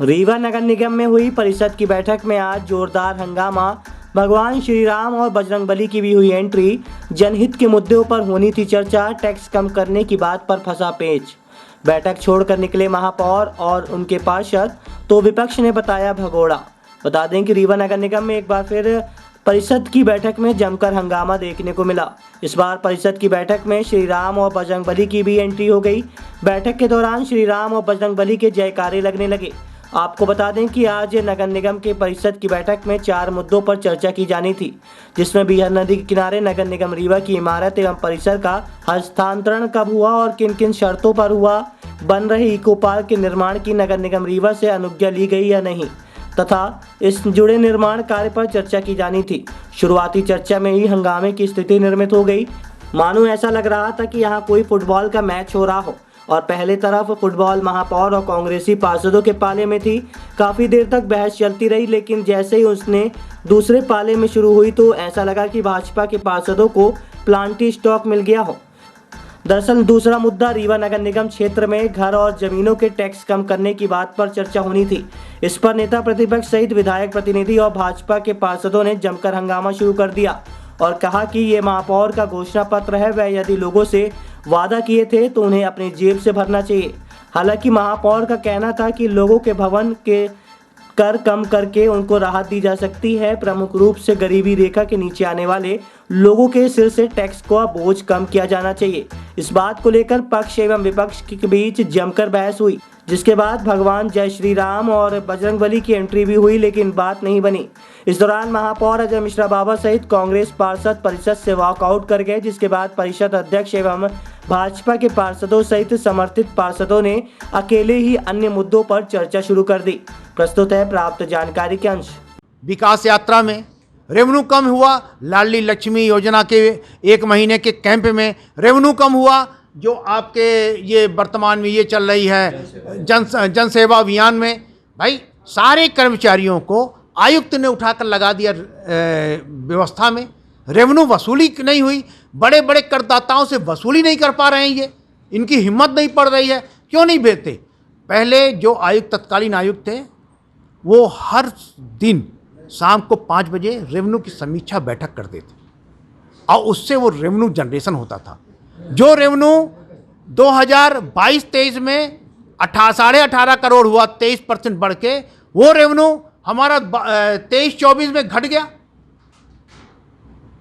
रीवा नगर निगम में हुई परिषद की बैठक में आज जोरदार हंगामा। भगवान श्री राम और बजरंगबली की भी हुई एंट्री। जनहित के मुद्दों पर होनी थी चर्चा। टैक्स कम करने की बात पर फंसा पेच। बैठक छोड़कर निकले महापौर और उनके पार्षद, तो विपक्ष ने बताया भगोड़ा। बता दें कि रीवा नगर निगम में एक बार फिर परिषद की बैठक में जमकर हंगामा देखने को मिला। इस बार परिषद की बैठक में श्री राम और बजरंगबली की भी एंट्री हो गई। बैठक के दौरान श्री राम और बजरंगबली के जयकारे लगने लगे। आपको बता दें कि आज नगर निगम के परिषद की बैठक में 4 मुद्दों पर चर्चा की जानी थी, जिसमें बिहार नदी के किनारे नगर निगम रीवा की इमारत एवं परिसर का हस्तांतरण कब हुआ और किन किन शर्तों पर हुआ, बन रहे इको पार्क के निर्माण की नगर निगम रीवा से अनुज्ञा ली गई या नहीं, तथा इस जुड़े निर्माण कार्य पर चर्चा की जानी थी। शुरुआती चर्चा में ही हंगामे की स्थिति निर्मित हो गई। मानो ऐसा लग रहा था कि यहाँ कोई फुटबॉल का मैच हो रहा हो और पहले तरफ फुटबॉल महापौर और कांग्रेसी पार्षदों के पाले में थी। काफ़ी देर तक बहस चलती रही, लेकिन जैसे ही उसने दूसरे पाले में शुरू हुई तो ऐसा लगा कि भाजपा के पार्षदों को प्लांटी स्टॉक मिल गया हो। दरअसल दूसरा मुद्दा रीवा नगर निगम क्षेत्र में घर और जमीनों के टैक्स कम करने की बात पर चर्चा होनी थी। इस पर नेता प्रतिपक्ष सहित विधायक प्रतिनिधि और भाजपा के पार्षदों ने जमकर हंगामा शुरू कर दिया और कहा कि ये महापौर का घोषणा पत्र है, वह यदि लोगों से वादा किए थे तो उन्हें अपनी जेब से भरना चाहिए। हालांकि महापौर का कहना था कि लोगों के भवन के कर कम करके उनको राहत दी जा सकती है। प्रमुख रूप से गरीबी रेखा के नीचे आने वाले लोगों के सिर से टैक्स का बोझ कम किया जाना चाहिए। इस बात को लेकर पक्ष एवं विपक्ष के बीच जमकर बहस हुई, जिसके बाद भगवान जय श्री राम और बजरंगबली की एंट्री भी हुई, लेकिन बात नहीं बनी। इस दौरान महापौर अजय मिश्रा बाबा सहित कांग्रेस पार्षद परिषद से वॉकआउट कर गए, जिसके बाद परिषद अध्यक्ष एवं भाजपा के पार्षदों सहित समर्थित पार्षदों ने अकेले ही अन्य मुद्दों पर चर्चा शुरू कर दी। प्रस्तुत है प्राप्त जानकारी के अंश। विकास यात्रा में रेवेन्यू कम हुआ, लाडली लक्ष्मी योजना के 1 महीने के कैंप में रेवेन्यू कम हुआ, जो आपके ये वर्तमान में ये चल रही है जन सेवा अभियान में, भाई सारे कर्मचारियों को आयुक्त ने उठाकर लगा दिया व्यवस्था में। रेवेन्यू वसूली नहीं हुई, बड़े बड़े करदाताओं से वसूली नहीं कर पा रहे हैं, ये इनकी हिम्मत नहीं पड़ रही है। क्यों नहीं भेजते? पहले जो आयुक्त तत्कालीन आयुक्त थे वो हर दिन शाम को 5 बजे रेवेन्यू की समीक्षा बैठक करते थे और उससे वो रेवेन्यू जनरेशन होता था। जो रेवेन्यू 2022-23 में 18.5 करोड़ हुआ, 23% बढ़ के, वो रेवेन्यू हमारा 23-24 में घट गया।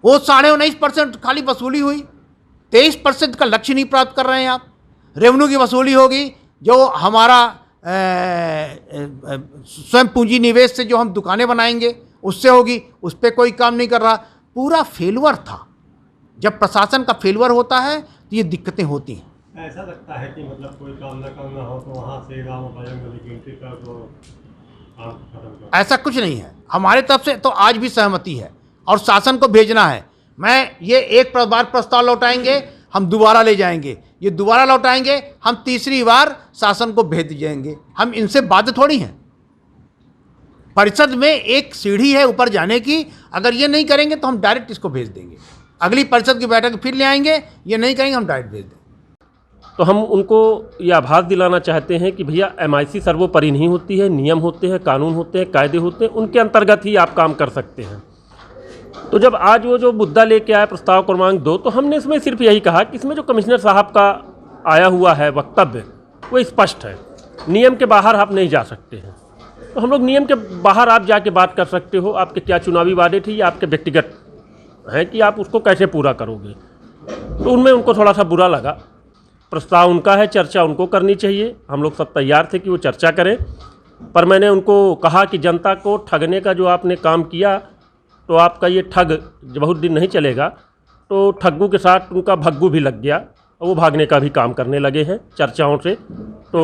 वो 19.5% खाली वसूली हुई। 23% का लक्ष्य नहीं प्राप्त कर रहे हैं आप। रेवेन्यू की वसूली होगी जो हमारा स्वयं पूंजी निवेश से जो हम दुकानें बनाएंगे उससे होगी, उस पर कोई काम नहीं कर रहा। पूरा फेलुअर था। जब प्रशासन का फेलुअर होता है तो ये दिक्कतें होती हैं। ऐसा लगता है कि मतलब कोई काम ना करना हो तो वहाँ से राम और बजरंगबली की एंट्री कर दो, काम खत्म कर। ऐसा कुछ नहीं है। हमारे तरफ से तो आज भी सहमति है और शासन को भेजना है। मैं ये एक बार प्रस्ताव लौटाएंगे, हम दोबारा ले जाएंगे, ये दोबारा लौटाएंगे, हम तीसरी बार शासन को भेज देंगे। हम इनसे बाध्य थोड़ी हैं। परिषद में एक सीढ़ी है ऊपर जाने की। अगर ये नहीं करेंगे तो हम डायरेक्ट इसको भेज देंगे। अगली परिषद की बैठक फिर ले आएंगे, ये नहीं करेंगे हम डायरेक्ट भेज देंगे। तो हम उनको ये आभास दिलाना चाहते हैं कि भैया MIC सर्वोपरि नहीं होती है। नियम होते हैं, कानून होते हैं, कायदे होते हैं, उनके अंतर्गत ही आप काम कर सकते हैं। तो जब आज वो जो मुद्दा लेके आया प्रस्ताव क्रमांक 2, तो हमने इसमें सिर्फ यही कहा कि इसमें जो कमिश्नर साहब का आया हुआ है वक्तव्य वो स्पष्ट है। नियम के बाहर आप नहीं जा सकते हैं। तो हम लोग नियम के बाहर आप जाके बात कर सकते हो। आपके क्या चुनावी वादे थे, ये आपके व्यक्तिगत हैं कि आप उसको कैसे पूरा करोगे। तो उनमें उनको थोड़ा सा बुरा लगा। प्रस्ताव उनका है, चर्चा उनको करनी चाहिए। हम लोग सब तैयार थे कि वो चर्चा करें, पर मैंने उनको कहा कि जनता को ठगने का जो आपने काम किया, तो आपका ये ठग बहुत दिन नहीं चलेगा। तो ठग्गू के साथ उनका भग्गू भी लग गया और वो भागने का भी काम करने लगे हैं चर्चाओं से। तो